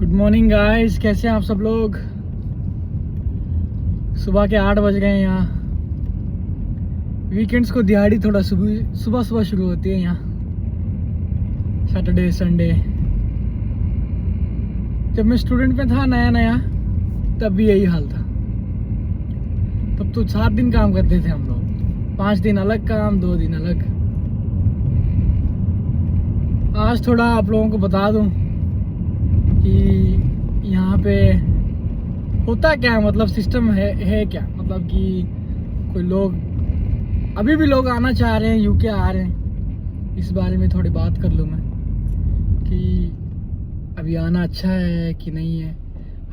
Good morning guys, कैसे हैं आप सब लोग। सुबह के 8 बज गए हैं यहाँ। वीकेंड्स को दिहाड़ी थोड़ा सुबह सुबह शुरू होती है यहाँ, सैटरडे संडे। जब मैं स्टूडेंट में था नया नया, तब भी यही हाल था। तब तो 7 दिन काम करते थे हम लोग, 5 दिन अलग काम, 2 दिन अलग। आज थोड़ा आप लोगों को बता दूं कि यहाँ पे होता क्या है, मतलब सिस्टम है क्या, मतलब कि कोई लोग अभी भी लोग आना चाह रहे हैं, यूके आ रहे हैं। इस बारे में थोड़ी बात कर लूँ मैं कि अभी आना अच्छा है कि नहीं है।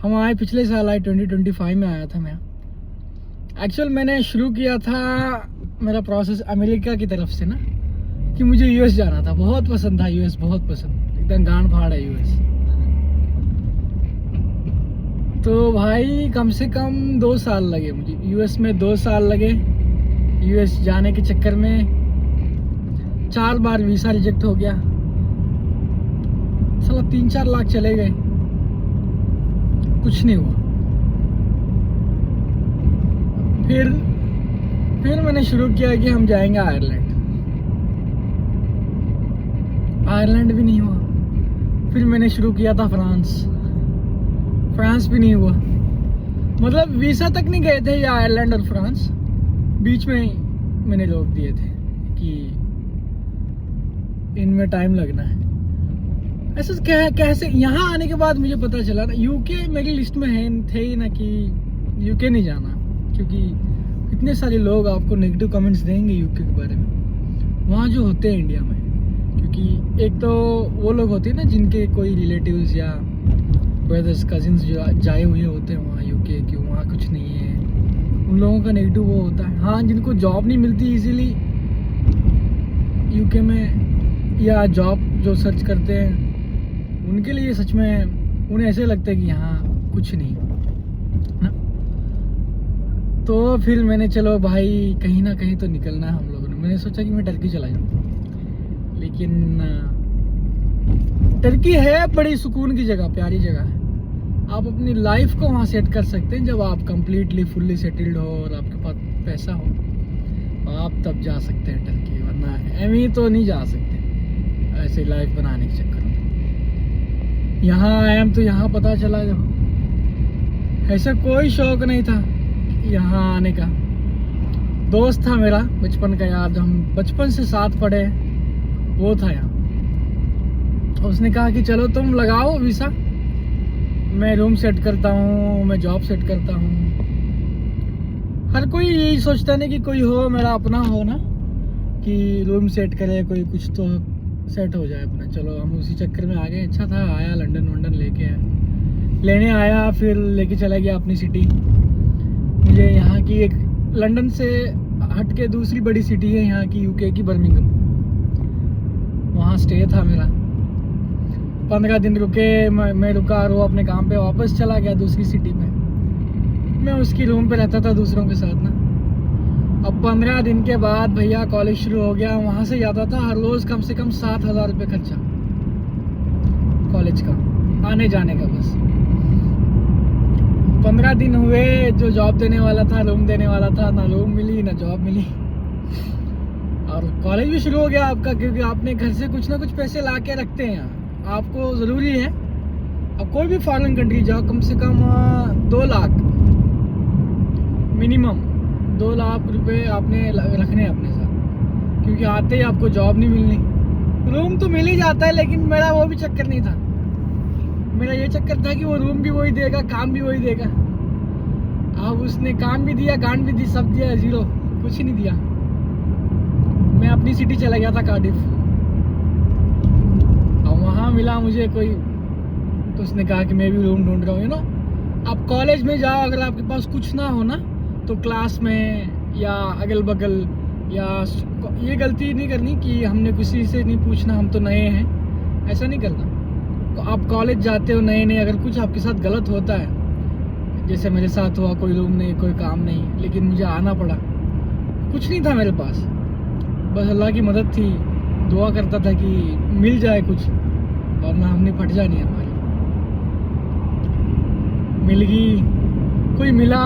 हम आए पिछले साल आए, 2025 में आया था मैं। एक्चुअल मैंने शुरू किया था मेरा प्रोसेस अमेरिका की तरफ से ना, कि मुझे यूएस जाना था। बहुत पसंद था यूएस, बहुत पसंद, एकदम गांड फाड़ है यूएस। तो भाई कम से कम 2 साल लगे मुझे यूएस में, 2 साल लगे यूएस जाने के चक्कर में। 4 बार वीज़ा रिजेक्ट हो गया, साला 3-4 लाख चले गए, कुछ नहीं हुआ। फिर मैंने शुरू किया कि हम जाएंगे आयरलैंड। आयरलैंड भी नहीं हुआ। फिर मैंने शुरू किया था फ्रांस भी नहीं हुआ। मतलब वीज़ा तक नहीं गए थे ये आयरलैंड और फ्रांस, बीच में मैंने रोक दिए थे कि इनमें टाइम लगना है। ऐसा कैसे यहाँ आने के बाद मुझे पता चला ना, यूके मेरी लिस्ट में थे ही ना कि यूके नहीं जाना, क्योंकि इतने सारे लोग आपको नेगेटिव कमेंट्स देंगे यूके के बारे में वहाँ जो होते हैं इंडिया में। क्योंकि एक तो वो लोग होते हैं ना जिनके कोई रिलेटिव्स या ब्रदर्स कजिन्स जो जाए हुए होते हैं वहाँ यूके, कि वहाँ कुछ नहीं है, उन लोगों का नेगेटिव वो होता है। हाँ, जिनको जॉब नहीं मिलती इजीली यूके में, या जॉब जो सर्च करते हैं, उनके लिए सच में उन्हें ऐसे लगता है कि यहाँ कुछ नहीं ना। तो फिर मैंने चलो भाई कहीं ना कहीं तो निकलना है हम लोगों ने। मैंने सोचा कि मैं टर्की चला जाऊँ, लेकिन टर्की है बड़ी सुकून की जगह, प्यारी जगह है। आप अपनी लाइफ को वहाँ सेट कर सकते हैं जब आप कंप्लीटली फुल्ली सेटल्ड हो और आपके पास पैसा हो, आप तब जा सकते हैं टर्की, वरना एमी तो नहीं जा सकते ऐसे लाइफ बनाने के चक्कर में। यहाँ आया तो यहाँ पता चला, जब ऐसा कोई शौक नहीं था यहाँ आने का। दोस्त था मेरा बचपन का यार, जो हम बचपन से साथ पढ़े, वो था यहाँ। उसने कहा कि चलो तुम लगाओ वीज़ा, मैं रूम सेट करता हूँ, मैं जॉब सेट करता हूँ। हर कोई यही सोचता नहीं कि कोई हो मेरा अपना हो ना, कि रूम सेट करे कोई, कुछ तो सेट हो जाए अपना। चलो हम उसी चक्कर में आ गए। अच्छा था, आया लंदन लेने आया, फिर लेके चला गया अपनी सिटी। मुझे यहाँ की एक लंदन से हट के दूसरी बड़ी सिटी है यहाँ की यूके की, बर्मिंघम। वहाँ स्टे था मेरा, 15 दिन रुके। मैं रुका और वो अपने काम पे वापस चला गया दूसरी सिटी में। मैं उसकी रूम पे रहता था दूसरों के साथ ना। अब 15 दिन के बाद भैया कॉलेज शुरू हो गया। वहाँ से जाता था हर रोज़ कम से कम 7,000 रुपये खर्चा कॉलेज का, आने जाने का बस। 15 दिन हुए, जो जॉब देने वाला था, रूम देने वाला था, ना रूम मिली ना जॉब मिली। और कॉलेज भी शुरू हो गया आपका, क्योंकि आपने घर से कुछ ना कुछ पैसे ला के रखते हैं। आपको ज़रूरी है, अब कोई भी फॉरेन कंट्री जाओ, कम से कम 2 लाख मिनिमम, 2 लाख रुपए आपने रखने हैं अपने साथ, क्योंकि आते ही आपको जॉब नहीं मिलनी। रूम तो मिल ही जाता है, लेकिन मेरा वो भी चक्कर नहीं था। मेरा ये चक्कर था कि वो रूम भी वही देगा, काम भी वही देगा। अब उसने काम भी दिया, गांड भी दी, सब दिया, जीरो, कुछ ही नहीं दिया। मैं अपनी सिटी चला गया था, कार्डिफ। और वहाँ मिला मुझे कोई, तो उसने कहा कि मैं भी रूम ढूंढ रहा हूँ। यू नो, आप कॉलेज में जाओ, अगर आपके पास कुछ ना हो ना, तो क्लास में या अगल बगल, या ये गलती नहीं करनी कि हमने किसी से नहीं पूछना, हम तो नए हैं, ऐसा नहीं करना। तो आप कॉलेज जाते हो नए, अगर कुछ आपके साथ गलत होता है, जैसे मेरे साथ हुआ, कोई रूम नहीं, कोई काम नहीं, लेकिन मुझे आना पड़ा, कुछ नहीं था मेरे पास, बस अल्लाह की मदद थी। दुआ करता था कि मिल जाए कुछ, वरना हमने फट जानी है हमारी। मिल गई, कोई मिला।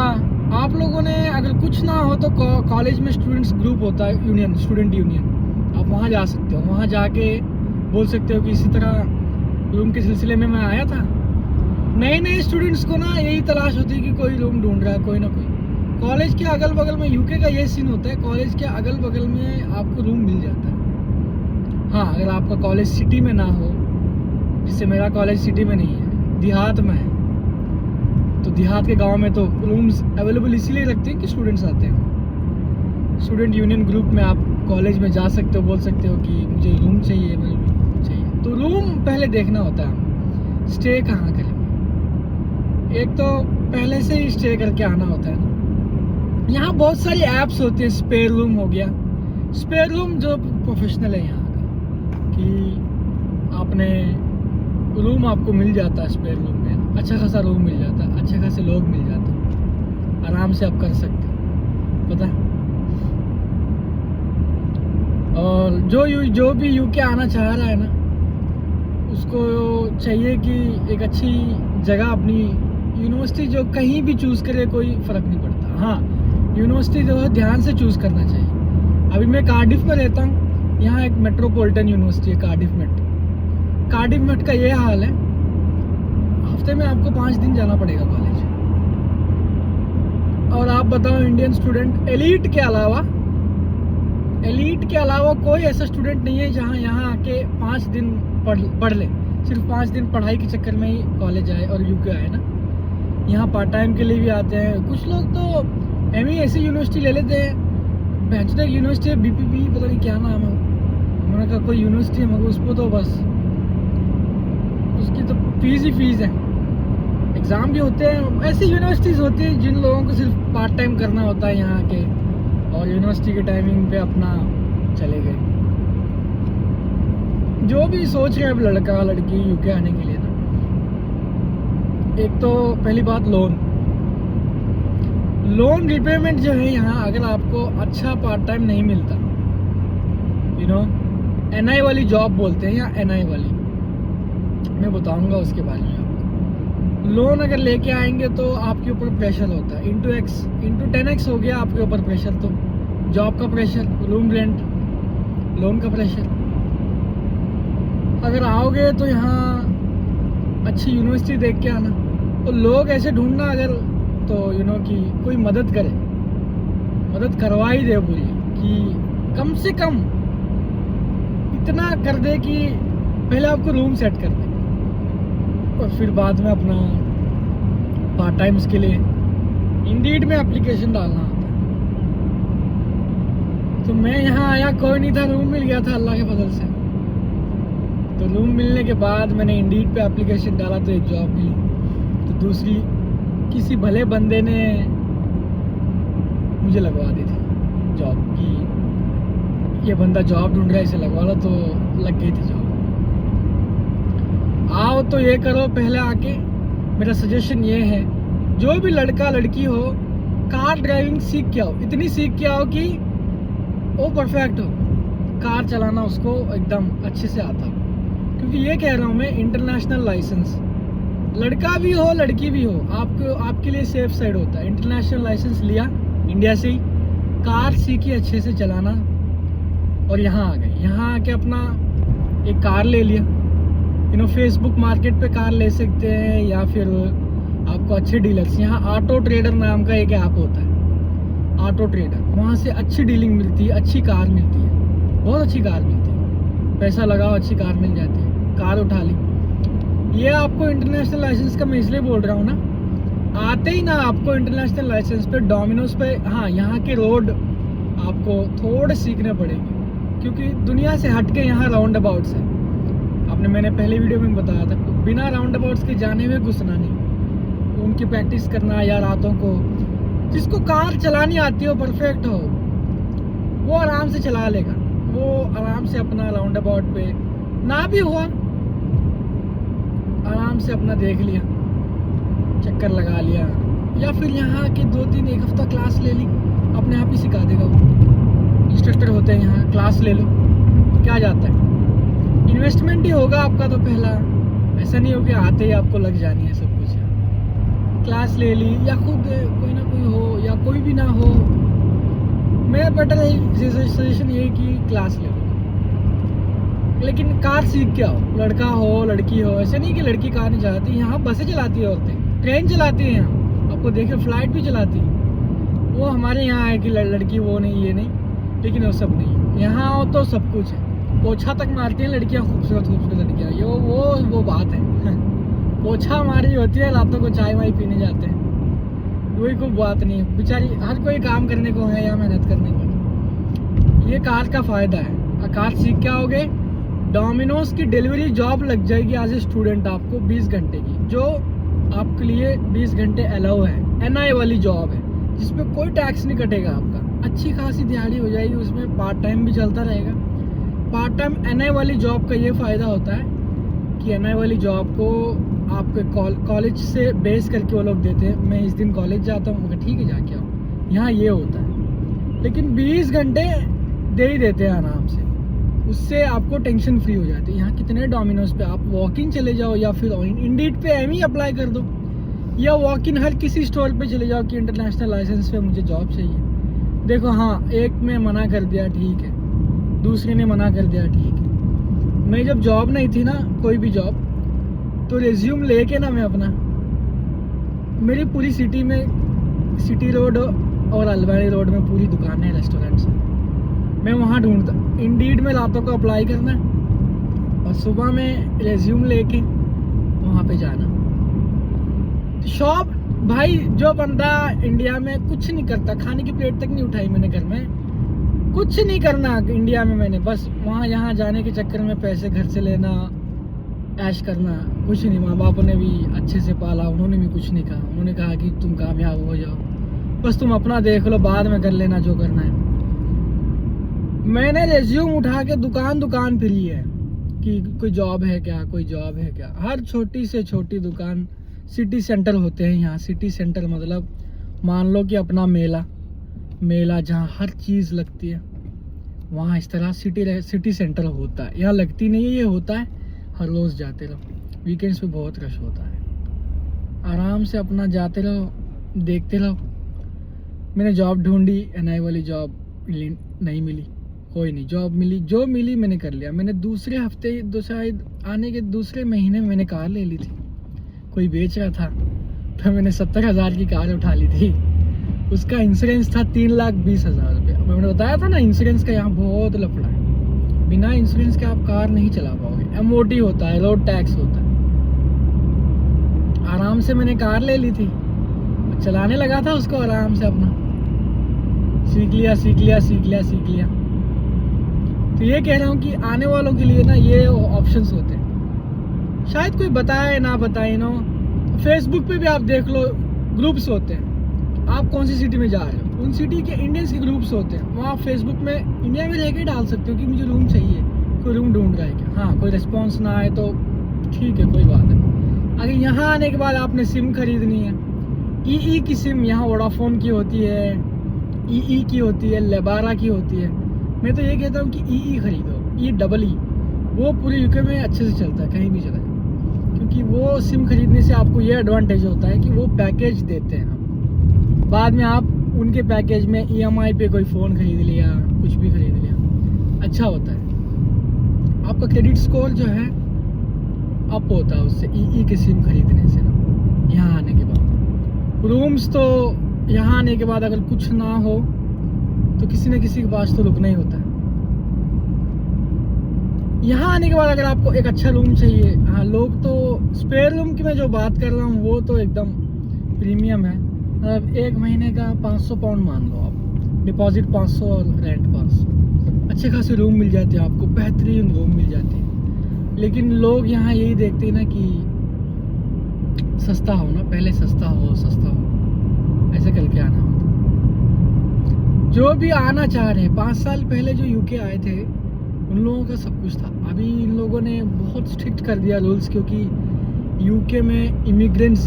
आप लोगों ने अगर कुछ ना हो तो कॉलेज में स्टूडेंट्स ग्रुप होता है, यूनियन, स्टूडेंट यूनियन, आप वहाँ जा सकते हो। वहाँ जाके बोल सकते हो कि इसी तरह रूम के सिलसिले में मैं आया था। नए नए स्टूडेंट्स को ना यही तलाश होती है कि कोई रूम ढूंढ रहा है, कोई ना कोई। कॉलेज के अगल बगल में, यूके का ये सीन होता है, कॉलेज के अगल बगल में आपको रूम मिल जाता है। हाँ, अगर आपका कॉलेज सिटी में ना हो, जिससे मेरा कॉलेज सिटी में नहीं है, देहात में है, तो देहात के गांव में तो रूम्स अवेलेबल इसीलिए रखते हैं कि स्टूडेंट्स आते हैं। स्टूडेंट यूनियन ग्रुप में आप कॉलेज में जा सकते हो, बोल सकते हो कि मुझे रूम चाहिए, मुझे रूम चाहिए। तो रूम पहले देखना होता है, स्टे कहाँ करें। एक तो पहले से ही स्टे करके आना होता है ना। यहाँ बहुत सारी ऐप्स होती है, स्पेयर रूम हो गया। स्पेयर रूम जो प्रोफेशनल है यहाँ का, कि आपने रूम आपको मिल जाता है स्पेयर रूम में, अच्छा खासा रूम मिल जाता है, अच्छे खासे लोग मिल जाते हैं, आराम से आप कर सकते हैं, पता है। और जो भी यूके आना चाह रहा है ना, उसको चाहिए कि एक अच्छी जगह, अपनी यूनिवर्सिटी जो कहीं भी चूज़ करे कोई फ़र्क नहीं पड़ता। हाँ, यूनिवर्सिटी जो है ध्यान से चूज़ करना चाहिए। अभी मैं कार्डिफ में रहता हूँ, यहाँ एक मेट्रोपॉलिटन यूनिवर्सिटी है, कार्डिफ मेट का ये हाल है, हफ्ते में आपको 5 दिन जाना पड़ेगा कॉलेज। और आप बताओ, इंडियन स्टूडेंट एलीट के अलावा कोई ऐसा स्टूडेंट नहीं है जहाँ यहाँ आके 5 दिन पढ़ ले। सिर्फ 5 दिन पढ़ाई के चक्कर में ही कॉलेज आए और यूके आए ना। यहाँ पार्ट टाइम के लिए भी आते हैं। कुछ लोग तो ऐसी यूनिवर्सिटी ले लेते हैं, बैचलर यूनिवर्सिटी, बीपीपी, पता नहीं क्या नाम है, उन्होंने कहा कोई यूनिवर्सिटी है, मगर उसको तो बस उसकी तो फीस ही फीस है, एग्ज़ाम भी होते हैं। ऐसी यूनिवर्सिटीज़ होती हैं जिन लोगों को सिर्फ पार्ट टाइम करना होता है यहाँ के, और यूनिवर्सिटी के टाइमिंग पे अपना चले गए। जो भी सोच रहे हैं अब लड़का लड़की यूके आने के लिए ना, एक तो पहली बात लोन रिपेमेंट जो है यहाँ, अगर आपको अच्छा पार्ट टाइम नहीं मिलता, एनआई वाली जॉब बोलते हैं, या एनआई वाली, मैं बताऊंगा उसके बारे में आपको। लोन अगर लेके आएंगे तो आपके ऊपर प्रेशर होता है, इंटू 10x हो गया आपके ऊपर प्रेशर। तो जॉब का प्रेशर, रूम रेंट, लोन का प्रेशर। अगर आओगे तो यहाँ अच्छी यूनिवर्सिटी देख के आना, और लोग ऐसे ढूंढना अगर, तो कि कोई मदद करे, मदद करवा ही दे पूरी, कि कम से कम इतना कर दे कि पहले आपको रूम सेट कर दे, और फिर बाद में अपना पार्ट टाइम्स के लिए इंडीड में एप्लीकेशन डालना होता है। तो मैं यहाँ आया, कोई नहीं था, रूम मिल गया था अल्लाह के फजल से। तो रूम मिलने के बाद मैंने इंडीड पे एप्लीकेशन डाला, तो एक जॉब मिली। तो दूसरी किसी भले बंदे ने मुझे लगवा दी थी जॉब, की ये बंदा जॉब ढूंढ रहा है, इसे लगवा लो, तो लग गई थी जॉब। आओ तो ये करो, पहले आके मेरा सजेशन ये है, जो भी लड़का लड़की हो, कार ड्राइविंग सीख के आओ, इतनी सीख के आओ कि वो परफेक्ट हो, कार चलाना उसको एकदम अच्छे से आता हो। क्योंकि ये कह रहा हूँ मैं, इंटरनेशनल लाइसेंस, लड़का भी हो लड़की भी हो, आपके लिए सेफ साइड होता है। इंटरनेशनल लाइसेंस लिया इंडिया से ही, कार सीखी अच्छे से चलाना, और यहाँ आ गए। यहाँ आके अपना एक कार ले लिया, फेसबुक मार्केट पे कार ले सकते हैं, या फिर आपको अच्छे डीलर्स, यहाँ ऑटो ट्रेडर नाम का एक ऐप होता है, ऑटो ट्रेडर, वहाँ से अच्छी डीलिंग मिलती है, अच्छी कार मिलती है, बहुत अच्छी कार मिलती है। पैसा लगाओ, अच्छी कार मिल जाती है, कार उठा ली। ये आपको इंटरनेशनल लाइसेंस का मैं इसलिए बोल रहा हूँ ना, आते ही ना आपको इंटरनेशनल लाइसेंस पे, डोमिनोज पे, हाँ, यहाँ के रोड आपको थोड़े सीखने पड़ेंगे, क्योंकि दुनिया से हटके यहाँ राउंड अबाउट्स है। मैंने पहले वीडियो में बताया था, बिना राउंड अबाउट्स के जाने में घुसना नहीं, उनकी प्रैक्टिस करना, या रातों को, जिसको कार चलानी आती हो, परफेक्ट हो, वो आराम से चला लेगा, वो आराम से अपना राउंड अबाउट पे, ना भी हुआ आराम से अपना देख लिया, चक्कर लगा लिया, या फिर यहाँ के 2-3 एक हफ्ता क्लास ले ली, अपने आप ही सिखा देगा वो। इंस्ट्रक्टर होते हैं यहाँ, क्लास ले लो, क्या जाता है, इन्वेस्टमेंट ही होगा आपका तो पहला, ऐसा नहीं हो कि आते ही आपको लग जानी है सब कुछ। क्लास ले ली या खुद कोई ना कोई हो या कोई भी ना हो, मेरा बेटर सजेशन ये है कि क्लास ले लो, लेकिन कार सीख के आओ। लड़का हो लड़की हो, ऐसे नहीं कि लड़की कार नहीं चलाती, यहाँ बसें चलाती है औरतें, ट्रेन चलाती है यहाँ, आपको देखे फ्लाइट भी चलाती है। वो हमारे यहाँ है कि लड़की वो नहीं ये नहीं, लेकिन वो सब नहीं, यहाँ आओ तो सब कुछ है। पोछा तक मारती हैं लड़कियाँ, खूबसूरत खूबसूरत लड़कियाँ, ये वो बात है। पोछा मारी होती है, रातों को चाय वाय पीने जाते हैं, कोई कोई बात नहीं है। बेचारी हर कोई काम करने को है या मेहनत करने को। ये कार का फ़ायदा है, कार सीख के आओगे, डोमिनोज की डिलीवरी जॉब लग जाएगी एज ए स्टूडेंट आपको 20 घंटे की, जो आपके लिए 20 घंटे अलाउ है। NI वाली जॉब है जिसमें कोई टैक्स नहीं कटेगा आपका, अच्छी खासी दिहाड़ी हो जाएगी, उसमें पार्ट टाइम भी चलता रहेगा। पार्ट टाइम NI वाली जॉब का ये फ़ायदा होता है कि NI वाली जॉब को आपके कॉलेज से बेस करके वो लोग देते हैं। मैं इस दिन कॉलेज जाता हूँ, मगर ठीक है जाके आओ, यहाँ ये होता है। लेकिन 20 घंटे दे ही देते हैं आराम से, उससे आपको टेंशन फ्री हो जाती है। यहाँ कितने डोमिनोज पे आप वॉक इन चले जाओ या फिर इंडीड पे एम ही अप्लाई कर दो, या वॉक इन हर किसी स्टोर पे चले जाओ कि इंटरनेशनल लाइसेंस पे मुझे जॉब चाहिए। देखो हाँ, एक में मना कर दिया ठीक है, दूसरे ने मना कर दिया ठीक है। मैं जब जॉब नहीं थी ना, कोई भी जॉब, तो रिज्यूम लेके ना मैं अपना, मेरी पूरी सिटी में, सिटी रोड और अलवारी रोड में पूरी दुकानें हैं, रेस्टोरेंट्स, मैं वहाँ ढूंढता। इंडीड में रातों को अप्लाई करना और सुबह में रिज्यूम लेके वहाँ पे जाना। शॉप भाई, जो बंदा इंडिया में कुछ नहीं करता, खाने की प्लेट तक नहीं उठाई मैंने घर में, कुछ नहीं करना इंडिया में मैंने, बस वहाँ यहाँ जाने के चक्कर में पैसे घर से लेना, ऐश करना, कुछ नहीं। माँ बाप ने भी अच्छे से पाला, उन्होंने भी कुछ नहीं कहा, उन्होंने कहा कि तुम कामयाब हो जाओ, बस तुम अपना देख लो, बाद में कर लेना जो करना है। मैंने रेज्यूम उठा के दुकान दुकान फिरी है कि कोई जॉब है क्या, कोई जॉब है क्या। हर छोटी से छोटी दुकान, सिटी सेंटर होते हैं यहाँ, सिटी सेंटर मतलब मान लो कि अपना मेला जहाँ हर चीज़ लगती है, वहाँ इस तरह सिटी सेंटर होता है। यहाँ लगती नहीं है, ये होता है हर रोज़ जाते रहो। वीकेंड्स पे बहुत रश होता है, आराम से अपना जाते रहो, देखते रहो। मैंने जॉब ढूंढी, NI वाली जॉब नहीं मिली, कोई नहीं, जॉब मिली, जो मिली मैंने कर लिया। मैंने दूसरे हफ्ते, शायद आने के दूसरे महीने में मैंने कार ले ली थी। कोई बेच रहा था तो मैंने 70,000 की कार उठा ली थी। उसका इंश्योरेंस था 3,20,000 रुपये। मैंने बताया था ना, इंश्योरेंस का यहाँ बहुत लफड़ा है, बिना इंश्योरेंस के आप कार नहीं चला पाओगे। MOT होता है, रोड टैक्स होता है। आराम से मैंने कार ले ली थी, चलाने लगा था उसको आराम से, अपना सीख लिया। तो ये कह रहा हूँ कि आने वालों के लिए ना ये ऑप्शंस होते हैं, शायद कोई बताए ना बताए ना। फेसबुक पे भी आप देख लो, ग्रुप्स होते हैं, आप कौन सी सिटी में जा रहे हो, उन सिटी के इंडियंस के ग्रुप्स होते हैं। वहाँ फेसबुक में इंडिया में रह के डाल सकते हो कि मुझे रूम चाहिए, कोई रूम ढूंढ रहा है क्या। हाँ, कोई रिस्पॉन्स ना आए तो ठीक है, कोई बात नहीं। अगर यहाँ आने के बाद आपने सिम खरीदनी है, EE की सिम, यहाँ वोडाफोन की होती है, EE की होती है, लेबारा की होती है। मैं तो ये कहता हूँ कि EE खरीदो, EEE, वो पूरे UK में अच्छे से चलता है, कहीं भी चला जाए। क्योंकि वो सिम खरीदने से आपको ये एडवांटेज होता है कि वो पैकेज देते हैं, बाद में आप उनके पैकेज में EMI पे कोई फ़ोन खरीद लिया, कुछ भी खरीद लिया, अच्छा होता है। आपका क्रेडिट स्कोर जो है अप होता है उससे, EE की सिम खरीदने से ना। यहाँ आने के बाद रूम्स, तो यहाँ आने के बाद अगर कुछ ना हो तो किसी न किसी के पास तो रुकना ही होता है। यहाँ आने के बाद अगर आपको एक अच्छा रूम चाहिए, हाँ, लोग तो स्पेयर रूम की मैं जो बात कर रहा हूँ वो तो एकदम प्रीमियम है। मतलब 1 महीने का 500 पाउंड मान लो आप, डिपॉजिट 500 और रेंट 500, अच्छे खासे रूम मिल जाते हैं आपको, बेहतरीन रूम मिल जाती है। लेकिन लोग यहाँ यही देखते हैं ना कि सस्ता हो ना, पहले सस्ता हो, ऐसे करके आना होता। जो भी आना चाह रहे हैं, 5 साल पहले जो UK आए थे उन लोगों का सब कुछ था। अभी इन लोगों ने बहुत स्ट्रिक्ट कर दिया रूल्स, क्योंकि UK में इमिग्रेंट्स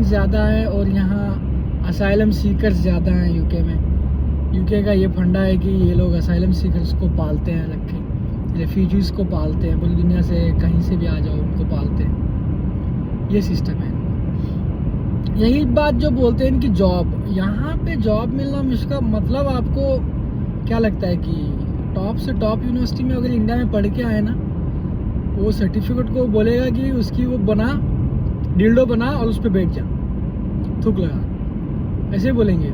ज़्यादा है और यहाँ असाइलम सीकर्स ज़्यादा हैं UK में। UK का ये फंडा है कि ये लोग असाइलम सीकर्स को पालते हैं, रख के रेफ्यूजीज़ को पालते हैं, पूरी दुनिया से कहीं से भी आ जाओ उनको पालते हैं, ये सिस्टम है। यही बात जो बोलते हैं इनकी जॉब, यहाँ पे जॉब मिलना मुश्किल, मतलब आपको क्या लगता है कि टॉप से टॉप यूनिवर्सिटी में अगर इंडिया में पढ़ के आए ना, वो सर्टिफिकेट को बोलेगा कि उसकी वो बना, डिल्डो बना और उस पर बैठ जा, थूक लगा, ऐसे बोलेंगे।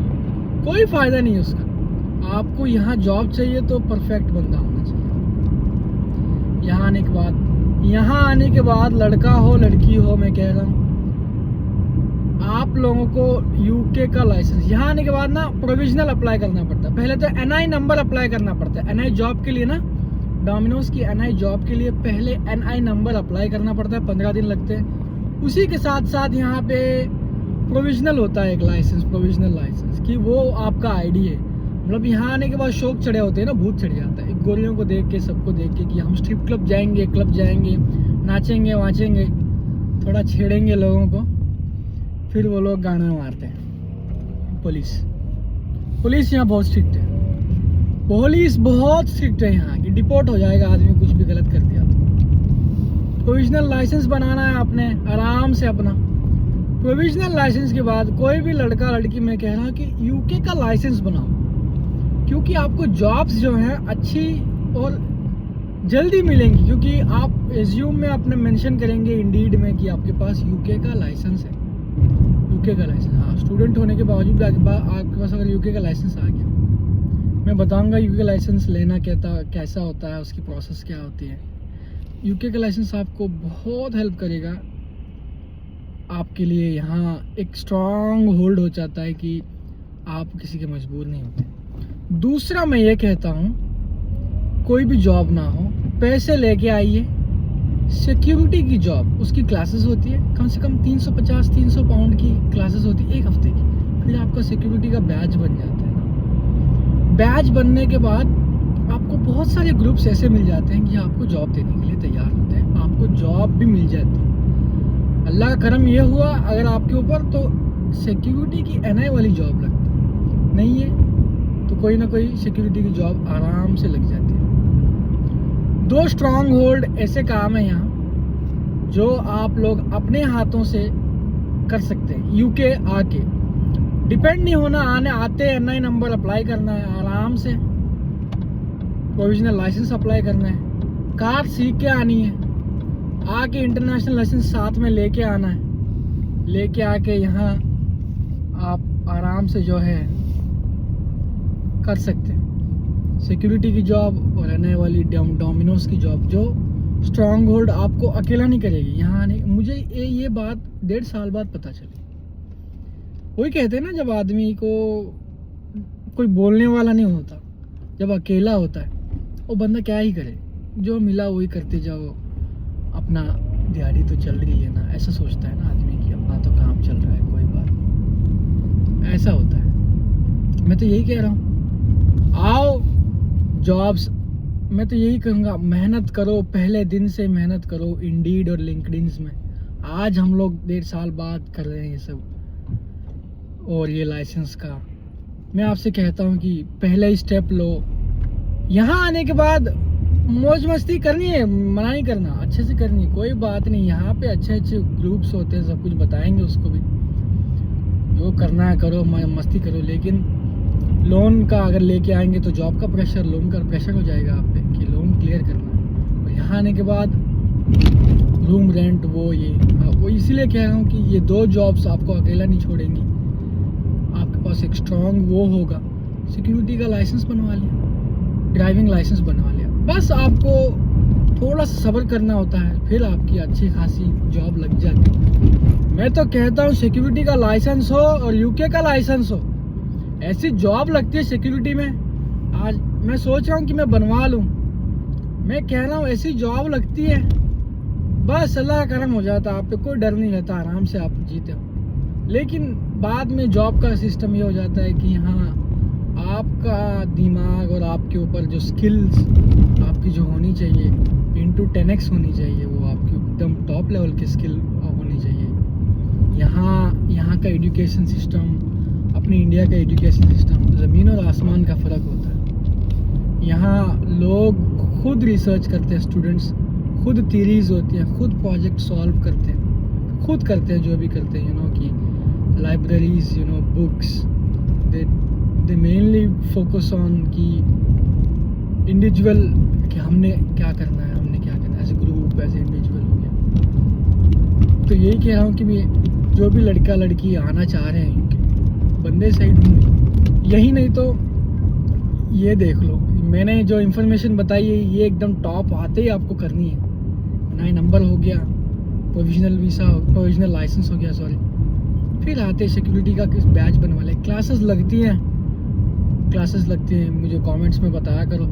कोई फ़ायदा नहीं है उसका। आपको यहाँ जॉब चाहिए तो परफेक्ट बंदा होना चाहिए। यहाँ आने के बाद लड़का हो लड़की हो, मैं कह रहा हूँ आप लोगों को यूके का लाइसेंस यहाँ आने के बाद ना प्रोविजनल अप्लाई करना पड़ता है। पहले तो एनआई नंबर अप्लाई करना पड़ता है। एनआई जॉब के लिए ना, डोमिनोज की एनआई जॉब के लिए पहले एनआई नंबर अप्लाई करना पड़ता है, 15 दिन लगते हैं। उसी के साथ साथ यहाँ पे प्रोविजनल होता है एक लाइसेंस, प्रोविजनल लाइसेंस कि वो आपका आईडी है। मतलब यहाँ आने के बाद शौक चढ़े होते हैं ना, भूत चढ़ जाता है गोरियों को देख के, सबको देख के कि हम स्ट्रिप क्लब जाएंगे, नाचेंगे वाचेंगे, थोड़ा छेड़ेंगे लोगों को, फिर वो लोग गाना मारते हैं। पुलिस यहाँ बहुत स्ट्रिक्ट है, पुलिस बहुत स्ट्रिक्ट है यहाँ की, डिपोर्ट हो जाएगा आदमी कुछ भी गलत कर दिया तो। प्रोविजनल लाइसेंस बनाना है आपने आराम से अपना। प्रोविजनल लाइसेंस के बाद कोई भी लड़का लड़की, मैं कह रहा हूँ कि यूके का लाइसेंस बनाओ, क्योंकि आपको जॉब्स जो हैं अच्छी और जल्दी मिलेंगी, क्योंकि आप रिज्यूम में अपने मेंशन करेंगे इंडीड में कि आपके पास यूके का लाइसेंस है। यूके का लाइसेंस, हाँ, स्टूडेंट होने के बावजूद आपके पास अगर यूके का लाइसेंस आ गया, मैं बताऊंगा यूके लाइसेंस लेना कैसा होता है, उसकी प्रोसेस क्या होती है। यूके का लाइसेंस आपको बहुत हेल्प करेगा, आपके लिए यहाँ एक स्ट्रॉन्ग होल्ड हो जाता है कि आप किसी के मजबूर नहीं होते। दूसरा मैं ये कहता हूँ, कोई भी जॉब ना हो, पैसे लेके आइए। सिक्योरिटी की जॉब, उसकी क्लासेस होती है, कम से कम 350-300 पाउंड की क्लासेस होती है एक हफ्ते की। फिर आपका सिक्योरिटी का बैच बन जाता है ना। बैच बनने के बाद आपको बहुत सारे ग्रुप्स ऐसे मिल जाते हैं कि आपको जॉब देने के लिए तैयार होते हैं, आपको जॉब भी मिल जाती है। अल्लाह का करम ये हुआ अगर आपके ऊपर, तो सिक्योरिटी की एनआई वाली जॉब लगती है, नहीं है तो कोई ना कोई सिक्योरिटी की जॉब आराम से लग जाती है। 2 स्ट्रॉन्ग होल्ड ऐसे काम है यहाँ जो आप लोग अपने हाथों से कर सकते हैं। यूके आके डिपेंड नहीं होना, आते एनआई नंबर अप्लाई करना है आराम से, प्रोविजनल लाइसेंस अप्लाई करना है, कार सीख के आनी है, आके इंटरनेशनल लाइसेंस साथ में लेके आना है, लेके आके यहाँ आप आराम से जो है कर सकते हैं सिक्योरिटी की जॉब और एनआई वाली डोमिनोज की जॉब, जो स्ट्रॉन्ग होल्ड आपको अकेला नहीं करेगी। यहाँ आने मुझे ये बात 1.5 साल बाद पता चली। वही कहते हैं ना, जब आदमी को कोई बोलने वाला नहीं होता, जब अकेला होता है, वो बंदा क्या ही करे, जो मिला वही करते जाओ, अपना दिहाड़ी तो चल रही है ना, ऐसा सोचता है ना आदमी कि अपना तो काम चल रहा है, कोई बात नहीं, ऐसा होता है। मैं तो यही कह रहा हूँ, आओ जॉब्स, मैं तो यही कहूँगा, मेहनत करो, पहले दिन से मेहनत करो इंडीड और लिंक्डइन में। आज हम लोग 1.5 साल बाद कर रहे हैं ये सब, और ये लाइसेंस का मैं आपसे कहता हूँ कि पहले ही स्टेप लो। यहाँ आने के बाद मौज मस्ती करनी है, मना नहीं करना, अच्छे से करनी है, कोई बात नहीं। यहाँ पे अच्छे ग्रुप्स होते हैं, सब कुछ बताएंगे उसको भी, जो करना है करो, मस्ती करो। लेकिन लोन का अगर लेके आएंगे तो जॉब का प्रेशर, लोन का प्रेशर हो जाएगा आप पे कि लोन क्लियर करना है। और यहाँ आने के बाद रूम रेंट वो इसीलिए कह रहा हूँ कि ये 2 जॉब्स आपको अकेला नहीं छोड़ेंगी। आपके पास एक स्ट्रॉन्ग वो होगा, सिक्योरिटी का लाइसेंस बनवा लिया, ड्राइविंग लाइसेंस बनवा लिया, बस आपको थोड़ा सा सब्र करना होता है, फिर आपकी अच्छी खासी जॉब लग जाती है। मैं तो कहता हूँ सिक्योरिटी का लाइसेंस हो और यूके का लाइसेंस हो, ऐसी जॉब लगती है सिक्योरिटी में। आज मैं सोच रहा हूँ कि मैं बनवा लूँ, मैं कह रहा हूँ ऐसी जॉब लगती है, बस अल्लाह का करम हो जाता है, आप पे कोई डर नहीं रहता, आराम से आप जीते हो। लेकिन बाद में जॉब का सिस्टम ये हो जाता है कि हाँ, आपका दिमाग और आपके ऊपर जो स्किल्स आपकी जो होनी चाहिए इंटू 10x होनी चाहिए, वो आपकी एकदम टॉप लेवल की स्किल होनी चाहिए। यहाँ का एजुकेशन सिस्टम, अपने इंडिया का एजुकेशन सिस्टम, ज़मीन और आसमान का फ़र्क होता है। यहाँ लोग खुद रिसर्च करते हैं, स्टूडेंट्स खुद थीरीज होती हैं, खुद प्रोजेक्ट सॉल्व करते हैं, खुद करते हैं जो भी करते हैं, कि libraries, books. They mainly focus on कि individual, कि हमने क्या करना है, as a group, as a individual हो गया। तो यही कह रहा हूँ कि जो भी लड़का लड़की आना चाह रहे हैं यूके, बंदे सही ढूंढो। यही नहीं तो ये देख लो, मैंने जो इन्फॉर्मेशन बताई है ये एकदम टॉप आते ही आपको करनी है। नया नंबर हो गया, प्रोविजनल लाइसेंस हो गया, सॉरी, फिर आते सिक्योरिटी का किस बैच बनवा ले। क्लासेस लगती हैं, मुझे कमेंट्स में बताया करो,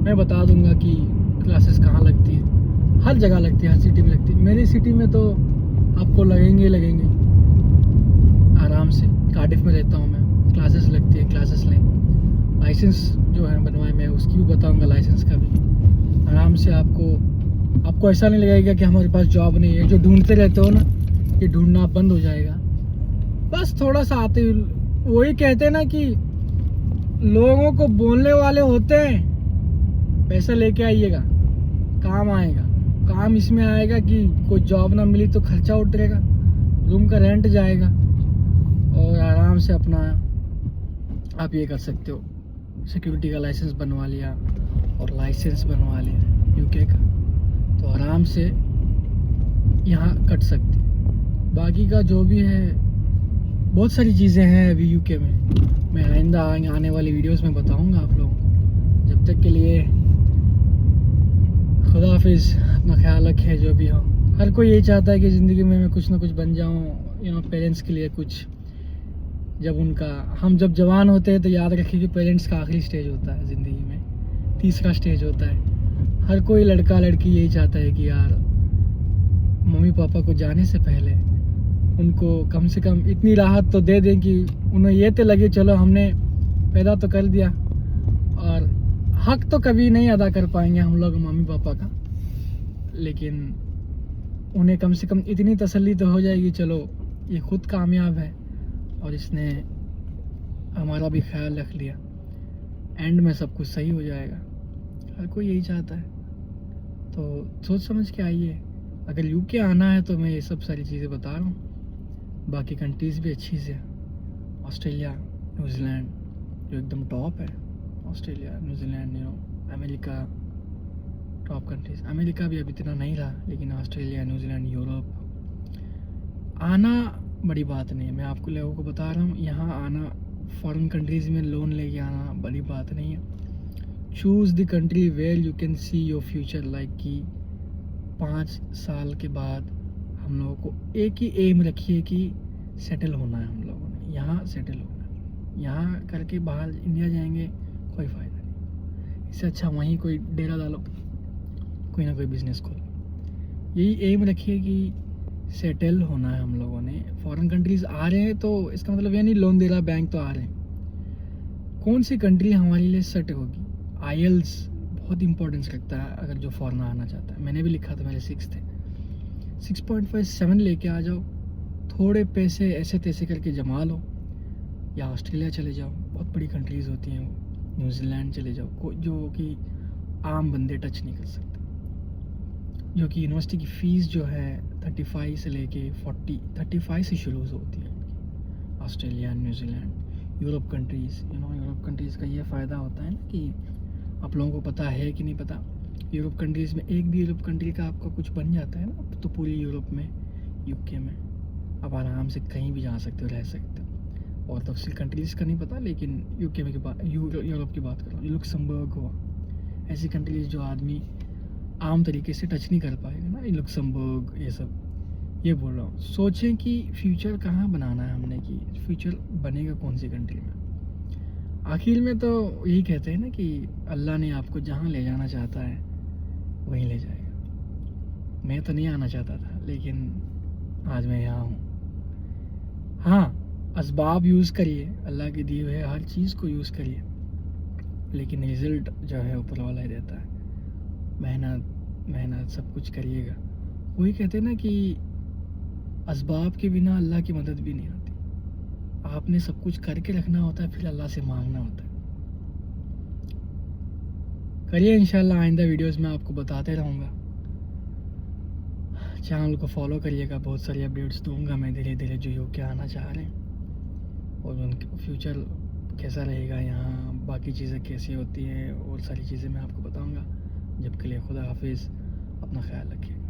मैं बता दूंगा कि क्लासेस कहाँ लगती है। हर जगह लगती है, हर सिटी में लगती है। मेरी सिटी में तो आपको लगेंगे आराम से। कार्डिफ में रहता हूँ मैं, क्लासेस लगती है, क्लासेस लें। लाइसेंस जो है बनवाए, मैं उसकी भी बताऊंगा, लाइसेंस का भी। आराम से आपको ऐसा नहीं लगेगा कि हमारे पास जॉब नहीं है। जो ढूंढते रहते हो ना, ये ढूंढना बंद हो जाएगा। बस थोड़ा सा आते, वही कहते हैं ना कि लोगों को बोलने वाले होते हैं, पैसा लेके आइएगा, काम आएगा। काम इसमें आएगा कि कोई जॉब ना मिली तो खर्चा उतरेगा, रूम का रेंट जाएगा, और आराम से अपना आप ये कर सकते हो। सिक्योरिटी का लाइसेंस बनवा लिया और लाइसेंस बनवा लिया यूके का, तो आराम से यहाँ कट सकते। बाकी का जो भी है, बहुत सारी चीज़ें हैं अभी यूके में। मैं आइंदा आने वाली वीडियोस में बताऊंगा आप लोगों को। जब तक के लिए खुदा हाफिज़, अपना ख्याल रखें। जो भी हो, हर कोई यही चाहता है कि ज़िंदगी में मैं कुछ ना कुछ बन जाऊँ, पेरेंट्स के लिए कुछ। हम जब जवान होते हैं तो याद रखें कि पेरेंट्स का आखिरी स्टेज होता है ज़िंदगी में, तीसरा स्टेज होता है। हर कोई लड़का लड़की यही चाहता है कि यार मम्मी पापा को जाने से पहले उनको कम से कम इतनी राहत तो दे दें कि उन्हें ये तो लगे चलो हमने पैदा तो कर दिया, और हक तो कभी नहीं अदा कर पाएंगे हम लोग मम्मी पापा का, लेकिन उन्हें कम से कम इतनी तसल्ली तो हो जाएगी, चलो ये खुद कामयाब है और इसने हमारा भी ख्याल रख लिया। एंड में सब कुछ सही हो जाएगा, हर कोई यही चाहता है। तो सोच समझ के आइए। अगर यूके आना है तो मैं ये सब सारी चीज़ें बता रहा हूँ। बाकी कंट्रीज़ भी अच्छी से, ऑस्ट्रेलिया, न्यूजीलैंड जो एकदम टॉप है। Australia, New Zealand, America, top countries. America भी अभी इतना नहीं रहा, लेकिन ऑस्ट्रेलिया, न्यूजीलैंड, यूरोप आना बड़ी बात नहीं है। मैं आपको लोगों को बता रहा हूँ, यहाँ आना, फॉरेन कंट्रीज़ में लोन लेके आना बड़ी बात नहीं है। Choose the country where you can see your future, like कि 5 साल के बाद हम लोगों को एक ही एम रखिए कि सेटल होना है। हम लोगों ने यहाँ सेटल होना है, यहाँ करके बाहर इंडिया जाएंगे कोई फ़ायदा नहीं। इससे अच्छा वहीं कोई डेरा डालो, कोई ना कोई बिजनेस खोलो। यही एम रखिए कि सेटल होना है हम लोगों ने। फॉरेन कंट्रीज़ आ रहे हैं तो इसका मतलब ये नहीं लोन दे रहा बैंक तो आ रहे हैं। कौन सी कंट्री हमारे लिए सेट होगी? आईएल्स बहुत इंपॉर्टेंस रखता है अगर जो फॉरेन आना चाहता है। मैंने भी लिखा था, मेरे 6 थे, 6.57 लेके आ जाओ, थोड़े पैसे ऐसे तैसे करके जमा लो, या ऑस्ट्रेलिया चले जाओ, बहुत बड़ी कंट्रीज़ होती हैं वो, न्यूजीलैंड चले जाओ, जो कि आम बंदे टच नहीं कर सकते, जो कि यूनिवर्सिटी की फ़ीस जो है 35 से लेके 35 से शुरू होती है। Australia, New Zealand, Europe countries, Europe countries का ये फ़ायदा होता है ना कि आप लोगों को पता है कि नहीं पता, यूरोप कंट्रीज़ में एक भी यूरोप कंट्री का आपका कुछ बन जाता है ना, तो पूरी यूरोप में, यूके में आप आराम से कहीं भी जा सकते हो, रह सकते हो। और तफसील कंट्रीज़ का नहीं पता, लेकिन यूके में की बात, यूरोप की बात करो, लुक्समबर्ग हुआ, ऐसी कंट्रीज़ जो आदमी आम तरीके से टच नहीं कर पाएगा ना, लुक्समबर्ग, ये सब। ये बोल रहा हूँ, सोचें कि फ्यूचर कहाँ बनाना है हमने, कि फ्यूचर बनेगा कौन सी कंट्री में। आखिर में तो यही कहते हैं ना कि अल्लाह ने आपको जहाँ ले जाना चाहता है वहीं ले जाएगा। मैं तो नहीं आना चाहता था, लेकिन आज मैं यहाँ हूँ। हाँ, असबाब यूज़ करिए, अल्लाह के दिए हुए हर चीज़ को यूज़ करिए, लेकिन रिज़ल्ट जो है ऊपर वाला ही देता है। मेहनत सब कुछ करिएगा। वही कहते हैं ना कि असबाब के बिना अल्लाह की मदद भी नहीं आती। आपने सब कुछ करके रखना होता है, फिर अल्लाह से मांगना होता है। करिए, इंशाल्लाह आइंदा वीडियोस में आपको बताते रहूँगा। चैनल को फॉलो करिएगा, बहुत सारी अपडेट्स दूंगा मैं धीरे धीरे जो यूके आना चाह रहे हैं। और उनका फ्यूचर कैसा रहेगा यहाँ, बाकी चीज़ें कैसी होती हैं और सारी चीज़ें मैं आपको बताऊँगा। जब के लिए खुदा हाफिज़, अपना ख्याल रखिए।